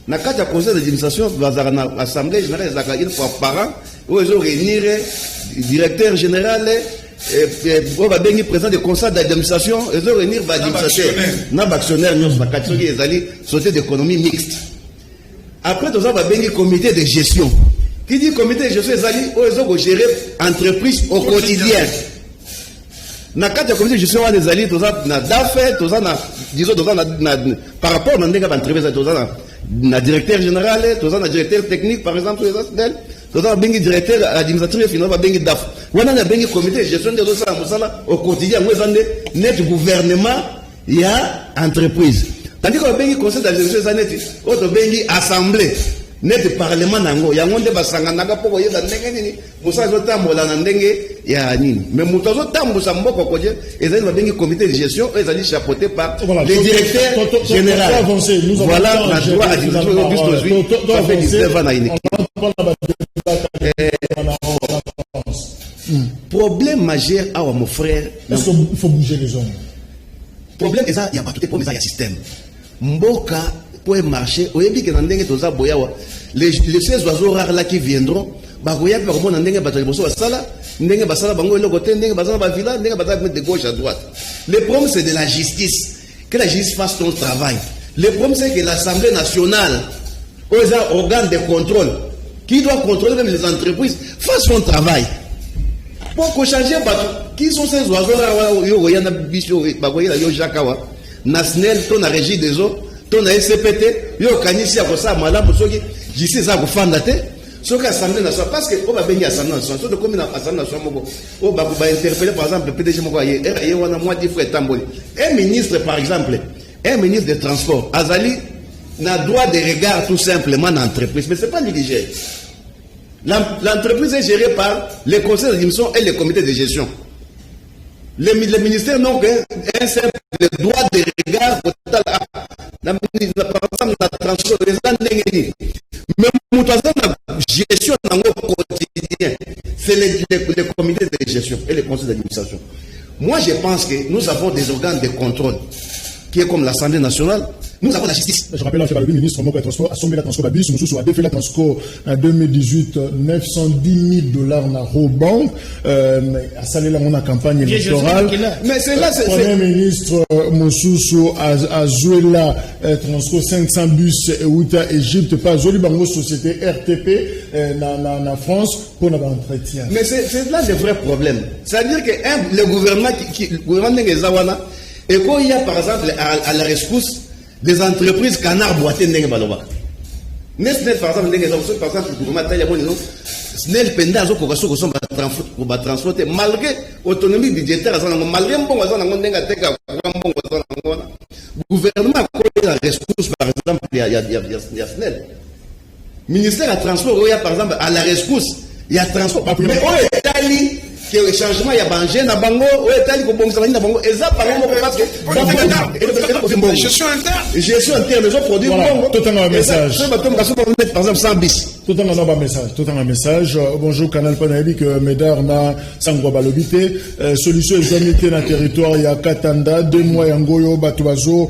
na kati ya conseil d'administration bazara na assemblée générale zaka une fois par an où ils ont réunir directeur général et on va bengi président du conseil d'administration ils ont réunir l'administrateur na actionnaire nous na kati soki ezali société d'économie mixte. Après tout ça va bengi comité de gestion. Qui dit comité de gestion ezali ils ont gérer entreprise au quotidien. Na kati ya comité de gestion des alliés toza na dafe toza na disons toza na par rapport na ndenga entreprise toza na directeur général toza na directeur technique par exemple toza na bengi directeur administratif finalement ba bengi daf wana na bengi comité de gestion de ça musala au quotidien ngwezande net gouvernement ya entreprise tandis que bengi conseil d'administration zaneti auto bengi assemblée net parlement nango yango nde basanganaka mpo koyeba ndenge nini mosala ezotambola na ndenge ya nini mais moto azotambusa mboko koje ezali babengi comité de gestion ezali chapeauté par le directeur général. Voilà la droit administratif aujourd'hui ça fait 19 ans na iniki. Problème majeur awa mon frère, est-ce qu'il faut bouger les hommes? Problème eza ya bato te po meza ya système mboka pour marcher oyebi ke na ndenge toza boyawa les ces oiseaux rares là qui viendront bakoya pe komona ndenge bato liboso basala ndenge basala bango eloko te ndenge basala ba villa ndenge basala de gauche à droite. Le problème c'est de la justice, que la justice fasse son travail. Le problème c'est que l'Assemblée nationale aux organes de contrôle qui doit contrôler même les entreprises fasse son travail. Pour changer bato qui sont ces oiseaux rares yo yana biso bakoya yo jakawa national ton la régie des eaux ton SCPT yo kanisi ya kosa malamu soki jisi za kufanda te soki assemblée nationale parce que on va bengi assemblée nationale so de comme na assemblée nationale moko o ba interpeller par exemple le PDG moko aye wana moi dit frère Tamboli un ministre par exemple un ministre des transports azali na droit de regard tout simplement dans l'entreprise mais c'est pas lui qui gère. L'entreprise est gérée par les conseils d'administration et les comités de gestion. Les ministères n'ont qu'un simple droit de regard par exemple la transport mais la gestion dans le quotidien c'est les comités de gestion et les conseils d'administration. Moi, je pense que nous avons des organes de contrôle qui est comme l'Assemblée nationale. Nous avons la justice. Je rappelle que le ministre Moko Transport a sommé la transport Babis, nous a défait la transport en 2018, $910 na Robank, a salé la campagne électorale. Mais c'est là, c'est. Le Premier ministre Moussoussou a joué la transport 500 bus et Outa Égypte, pas Zoli Bango Société RTP na France pour notre entretien. Mais c'est là le vrai problème. C'est-à-dire que le gouvernement le gouvernement de Zawana, et quand il y a par exemple à la rescousse des entreprises canard boité ndenge baloba. Nesnel par exemple ndenge zo par exemple le gouvernement taille bon snel penda zo ko ba transporter malgré autonomie budgétaire malgré bon zo nango ndenga teka bon zo nango gouvernement ko la rescousse par exemple il y a snel ministère à transport il y a par exemple à la rescousse il y a transport mais au Italie que le changement il y a bangé na bango ou etali ko bongisa na bango eza par exemple parce que gestion interne les autres produits bongo tout un message par exemple 100 bis tout un message bonjour Canal Panabi que Médard na sangwa balobité solution examinée na territoire ya Katanda 2 mois yangoyo batuazo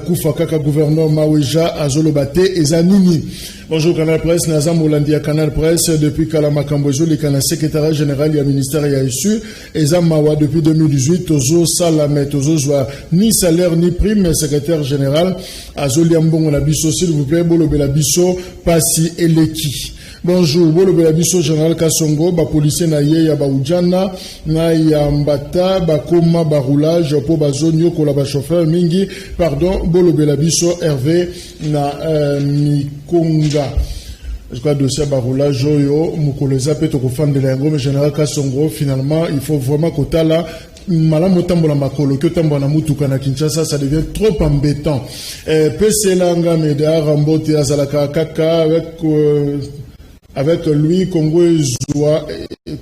kufa kaka gouverneur Maweja azolobate ezanini. Bonjour Canal Presse, Nazam Olandia Canal Presse, depuis Kalamakambozo, le Canal secrétaire général du ministère Yaïsu, et Zamawa depuis 2018, Tozo Salamé, Tozo Zoa, ni salaire ni prime, secrétaire général, Azoliambon Labiso, s'il vous plaît, Bolo Belabiso, Passi Eleki. Bonjour, Bolo Belabiso, général Kassongo, ba policier na ye ya ba Ujana, na ya Mbata, ba Koma, ba roulage, po ba zonyo, kola ba chauffeur, mingi, pardon, Bolo Belabiso, Hervé, na Mikonga. Je crois dossier ba roulage, yo, Mukoleza, Petoko, fan de l'Engo, mais général Kassongo, finalement, il faut vraiment qu'au là, Malamu tambola makolo que tambola mutuka na Kinshasa ça devient trop embêtant. PC Langa Meda Rambote Azalaka Kaka avec lui Congo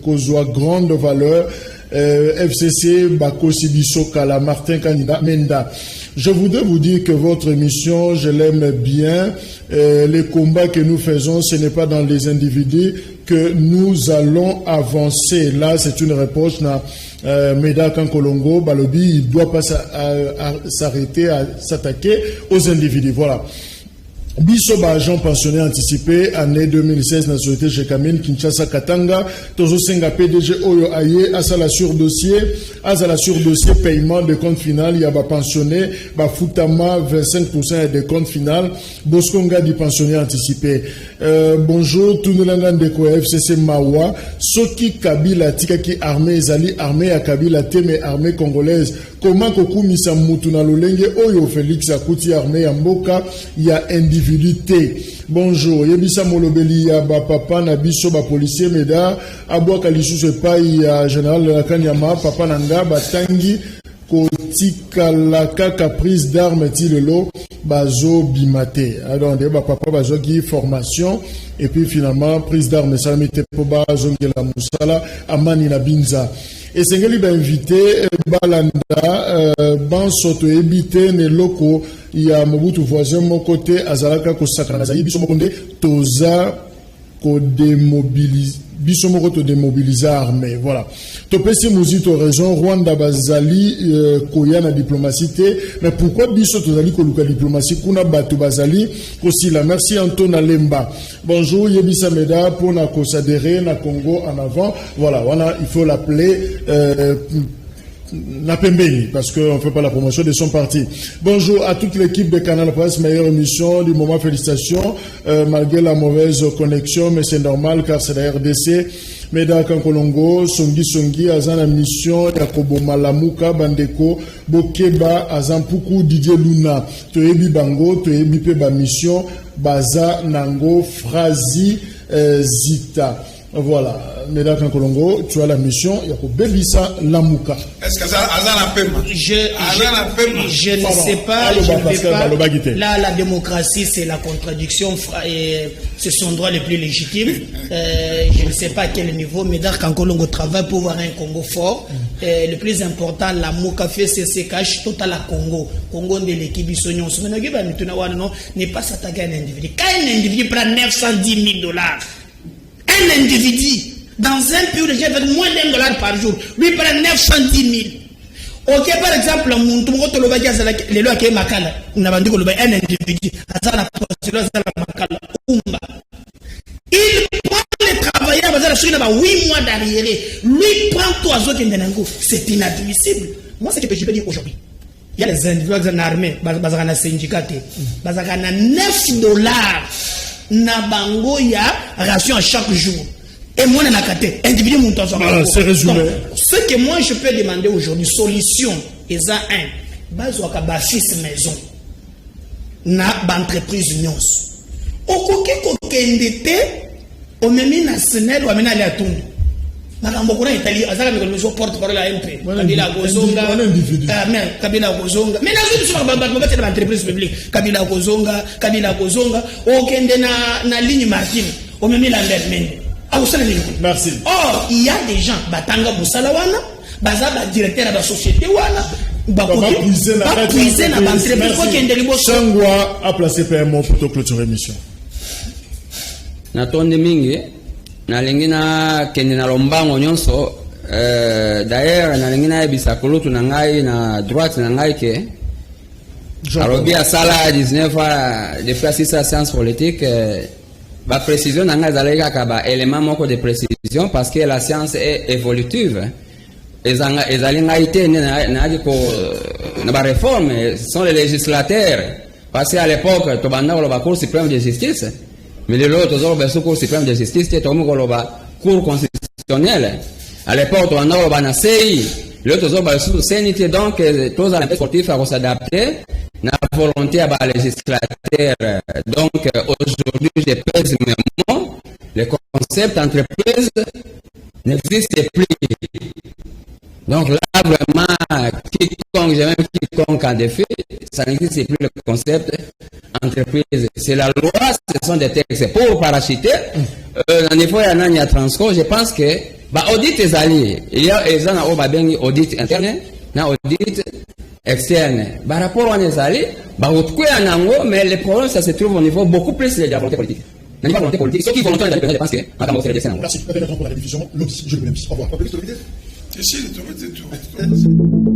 Kozwa grande valeur. FCC Bako Sibiso Kala Martin Candidat Menda. Je voudrais vous dire que votre émission, je l'aime bien. Les combats que nous faisons, ce n'est pas dans les individus que nous allons avancer. Là, c'est une réponse à Meda Kankolongo. Balobi, il ne doit pas s'arrêter à s'attaquer aux individus. Voilà. Bisoba agent pensionné anticipé année 2016 na société chez Kamine Kinshasa Katanga tozo senga PDG Oyo Aye asala sur dossier paiement de compte final ya ba pensionné ba futama 25% de compte final Bosconga di pensionné anticipé. Bonjour tout le monde de FCC Mawa soki Kabila tikaki armée ezali armée ya Kabila teme armée congolaise comment kokumisa mutu na lolenge Oyo Félix akuti armée ya mboka ya individualité. Bonjour, Yebisa Molobeli ya ba papa na biso ba policier Meda abwa kalisusu epai ya général de la Kanyama papa nanga batangi kotika la caprice d'armes tilelo bazo bimate. Alors ba papa bazo qui formation et puis finalement prise d'armes ça mette po bazo ngela musala amani na binza. Et c'est qu'il va inviter Balanda, Bansoto Ebite, Neloko, il y a Mobutu voisin, mon côté, Azalaka, Kosakanazaï, Bissomokonde, Toza, Bisomoko to démobiliser armée. Voilà. Topesi Mouzito raison, Rwanda Bazali, Koyana diplomatie, mais pourquoi Bisso Tozali Koluka diplomatie, Kuna Batu Bazali, Kosila. Merci Anton Alemba. Bonjour, Yebisa Meda, pour na Kosadere, na Congo en avant. Voilà, il faut l'appeler, Napembeni, parce qu'on ne fait pas la promotion de son parti. Bonjour à toute l'équipe de Canal Presse, meilleure émission du moment, félicitations, malgré la mauvaise connexion, mais c'est normal car c'est la RDC. Meda Kankolongo, Songi, Azan mission, Yakobo Malamuka, Bandeko, Bokeba, Azan Puku, Didier Luna, Toebi Bango, Toebi Peba mission, Baza Nango, Frazi, Zita. Voilà, Meda Kankolongo, tu as la mission, Yako Belisa Lamuka. Est-ce que ça a je ne sais pas, Là, la démocratie, c'est la contradiction, et c'est son droit le plus légitime. Je ne sais pas à quel niveau Meda Kankolongo travaille pour avoir un Congo fort. Le plus important, la Mouka fait CCKH total à Congo. Congo de l'équipe Bissognon. N'est pas s'attaquer à un individu. Quand un individu prend $910 000, un individu Dans un pays où les gens veulent moins d'$1 par jour, lui prend 910 000. Ok, par exemple, un individu, il prend les travailleurs, 8 mois d'arriéré. Lui prend 3 autres. C'est inadmissible. Moi, c'est ce que je peux dire aujourd'hui. Il y a les individus en armée, bazakana syndicat, bazakana $9 na bango ya ration à chaque jour. Et moi, on a caté. Individu montant. C'est résumé. Donc, ce que moi je peux demander aujourd'hui, solution, et ça un, bazouaka bafis maison, na entreprise nyonso. Okoke kokendete, omemi na senel, ou amena ali atundu. Makambo kuna Italie, azaka mikolo porte-parole à MP. Kabila Kozonga. Kabila Kozonga. Mais na zone sur ba entreprise publique. Kabila Kozonga, okende na ligne Martin, omemi Lambert Mende. Merci. Or, il y a des gens, Batanga Moussalawana, Bazaba directeur de la société, Merci. Changwa a placé PMO pour clôturer l'émission. Natonde mingi, nalingi na kende na lombango nyonso, d'ailleurs, nalingi na ebisakolo tunangai na droite nangai ke, alobi a sala 19 ans, depuis assiste à la science politique, la précision n'a pas élément moko de précision parce que la science est évolutive. Les réformes sont les législateurs. Parce qu'à l'époque, tu as la Cour suprême de justice, mais les autres, tu as la Cour suprême de justice, tu as la Cour constitutionnelle. À l'époque, tu as la CI, l'autre, tu as la CNT, donc, tous les sportifs à s'adapter. La volonté à la législateur. Donc, aujourd'hui, je pèse mes mots. Le concept entreprise n'existe plus. Donc là, vraiment, quiconque en défi, ça n'existe plus le concept entreprise. C'est la loi, ce sont des textes. Pour parachuter, dans les fois, il y a transport, je pense que, audit est allié. Il y a audit interne, audit externe. Par rapport à nos alliés, mais le problème, ça se trouve au niveau beaucoup plus de la volonté politique. La volonté politique, ceux qui volontairement je pense que merci. Pour la diffusion. Au revoir. Je suis le